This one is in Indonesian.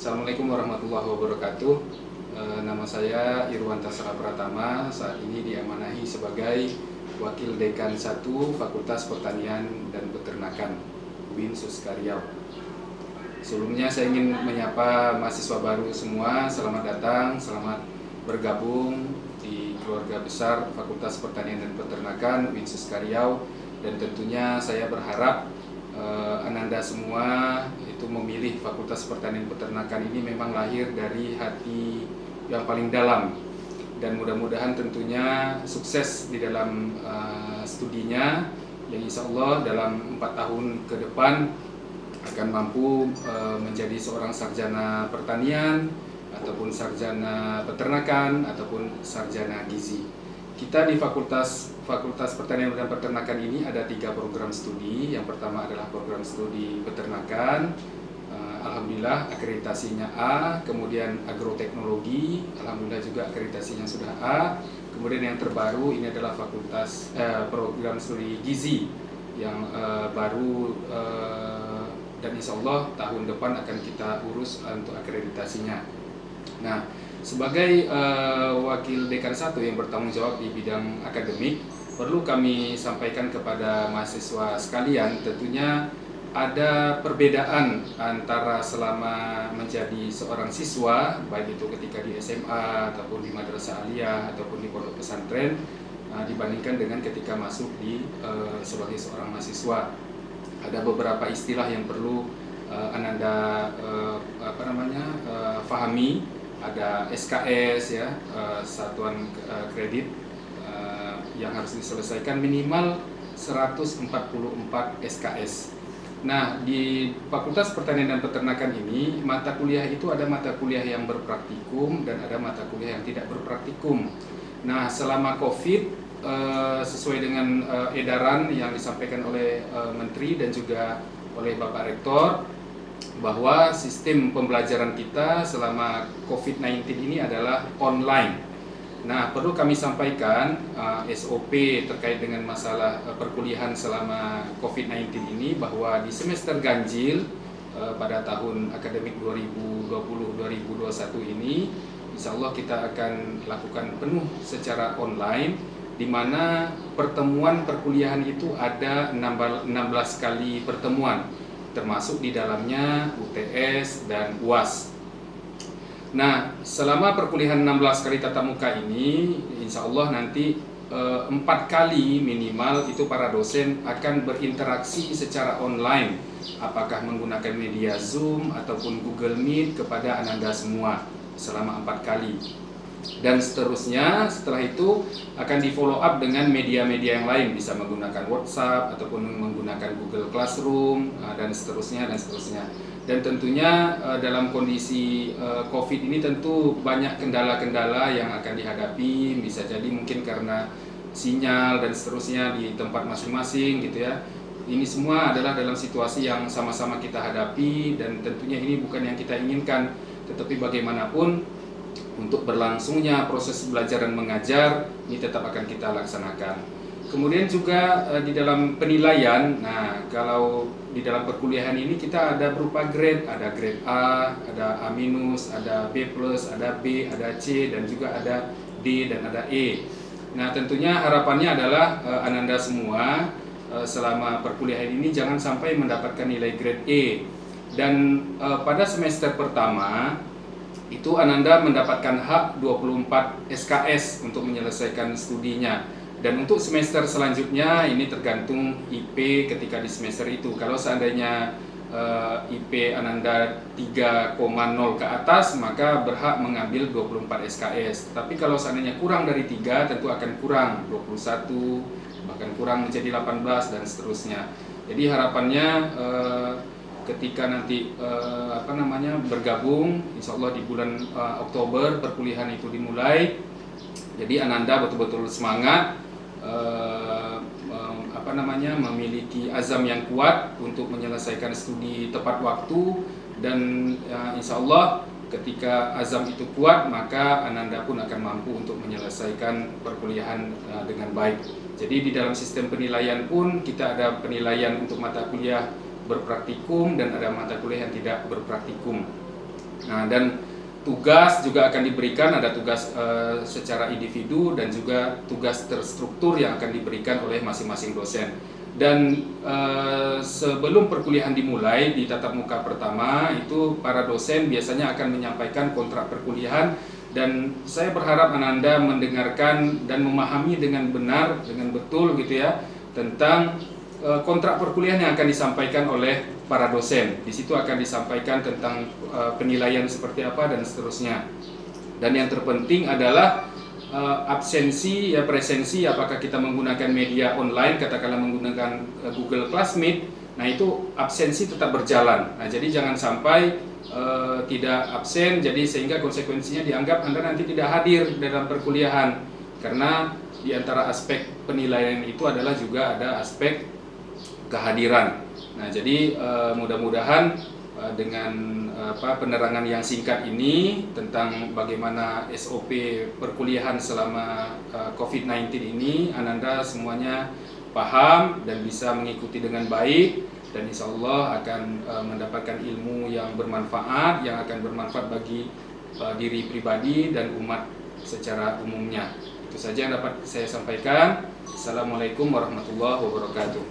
Assalamualaikum warahmatullahi wabarakatuh. Nama saya Irwan Tasara Pratama. Saat ini diamanahi sebagai Wakil Dekan 1 Fakultas Pertanian dan Peternakan UIN Suska Riau. Sebelumnya saya ingin menyapa mahasiswa baru semua. Selamat datang, selamat bergabung di keluarga besar Fakultas Pertanian dan Peternakan UIN Suska Riau. Dan tentunya saya berharap Ananda semua itu memilih Fakultas Pertanian Peternakan ini memang lahir dari hati yang paling dalam, dan mudah-mudahan tentunya sukses di dalam studinya, yang insya Allah dalam 4 tahun ke depan akan mampu menjadi seorang sarjana pertanian ataupun sarjana peternakan ataupun sarjana gizi. Kita di Fakultas Pertanian dan Peternakan ini ada 3 program studi. Yang pertama adalah program studi peternakan. Alhamdulillah akreditasinya A. Kemudian agroteknologi, alhamdulillah juga akreditasinya sudah A. Kemudian yang terbaru ini adalah program studi gizi yang baru, dan insya Allah tahun depan akan kita urus untuk akreditasinya. Nah, sebagai Wakil Dekan 1 yang bertanggung jawab di bidang akademik, perlu kami sampaikan kepada mahasiswa sekalian, tentunya ada perbedaan antara selama menjadi seorang siswa, baik itu ketika di SMA ataupun di madrasah aliyah ataupun di pondok pesantren, dibandingkan dengan ketika masuk di sebagai seorang mahasiswa. Ada beberapa istilah yang perlu Ananda fahami. Ada SKS ya, satuan kredit yang harus diselesaikan minimal 144 SKS. Nah, di Fakultas Pertanian dan Peternakan ini mata kuliah itu ada mata kuliah yang berpraktikum dan ada mata kuliah yang tidak berpraktikum. Nah, selama Covid sesuai dengan edaran yang disampaikan oleh Menteri dan juga oleh Bapak Rektor, bahwa sistem pembelajaran kita selama COVID-19 ini adalah online. Nah, perlu kami sampaikan SOP terkait dengan masalah perkuliahan selama COVID-19 ini, bahwa di semester ganjil pada tahun akademik 2020-2021 ini, insya Allah kita akan lakukan penuh secara online, di mana pertemuan perkuliahan itu ada 16 kali pertemuan, termasuk di dalamnya UTS dan UAS. Nah, selama perkuliahan 16 kali tatap muka ini, insya Allah nanti 4 kali minimal itu para dosen akan berinteraksi secara online, apakah menggunakan media Zoom ataupun Google Meet kepada Ananda semua selama 4 kali. Dan seterusnya setelah itu akan di follow up dengan media-media yang lain, bisa menggunakan WhatsApp ataupun menggunakan Google Classroom dan seterusnya. Dan tentunya dalam kondisi COVID ini tentu banyak kendala-kendala yang akan dihadapi, bisa jadi mungkin karena sinyal dan seterusnya di tempat masing-masing gitu ya. Ini semua adalah dalam situasi yang sama-sama kita hadapi, dan tentunya ini bukan yang kita inginkan, tetapi bagaimanapun untuk berlangsungnya proses belajar dan mengajar ini tetap akan kita laksanakan. Kemudian juga di dalam penilaian, nah kalau di dalam perkuliahan ini kita ada berupa grade, ada grade A, ada A-, ada B+, ada B, ada C, dan juga ada D dan ada E. Nah, tentunya harapannya adalah Ananda semua selama perkuliahan ini jangan sampai mendapatkan nilai grade E. Dan pada semester pertama itu Ananda mendapatkan hak 24 SKS untuk menyelesaikan studinya. Dan untuk semester selanjutnya ini tergantung IP ketika di semester itu. Kalau seandainya IP Ananda 3,0 ke atas, maka berhak mengambil 24 SKS. Tapi kalau seandainya kurang dari 3, tentu akan kurang 21, bahkan kurang menjadi 18 dan seterusnya. Jadi harapannya ketika nanti bergabung, insya Allah di bulan Oktober perkuliahan itu dimulai. Jadi Ananda betul-betul semangat, memiliki azam yang kuat untuk menyelesaikan studi tepat waktu, dan insya Allah ketika azam itu kuat, maka Ananda pun akan mampu untuk menyelesaikan perkuliahan dengan baik. Jadi di dalam sistem penilaian pun kita ada penilaian untuk mata kuliah berpraktikum dan ada mata kuliah yang tidak berpraktikum. Nah, dan tugas juga akan diberikan, ada tugas secara individu dan juga tugas terstruktur yang akan diberikan oleh masing-masing dosen. Dan sebelum perkuliahan dimulai di tatap muka pertama itu para dosen biasanya akan menyampaikan kontrak perkuliahan, dan saya berharap Ananda mendengarkan dan memahami dengan benar, dengan betul gitu ya, tentang kontrak perkuliahan yang akan disampaikan oleh para dosen. Di situ akan disampaikan tentang penilaian seperti apa dan seterusnya. Dan yang terpenting adalah absensi ya presensi, apakah kita menggunakan media online, katakanlah menggunakan Google Classmeet, nah itu absensi tetap berjalan. Nah, jadi jangan sampai tidak absen, jadi sehingga konsekuensinya dianggap Anda nanti tidak hadir dalam perkuliahan, karena di antara aspek penilaian itu adalah juga ada aspek kehadiran. Nah, jadi mudah-mudahan dengan penerangan yang singkat ini tentang bagaimana SOP perkuliahan selama COVID-19 ini, Ananda semuanya paham dan bisa mengikuti dengan baik, dan insya Allah akan mendapatkan ilmu yang bermanfaat, yang akan bermanfaat bagi diri pribadi dan umat secara umumnya. Itu saja yang dapat saya sampaikan. Assalamualaikum warahmatullahi wabarakatuh.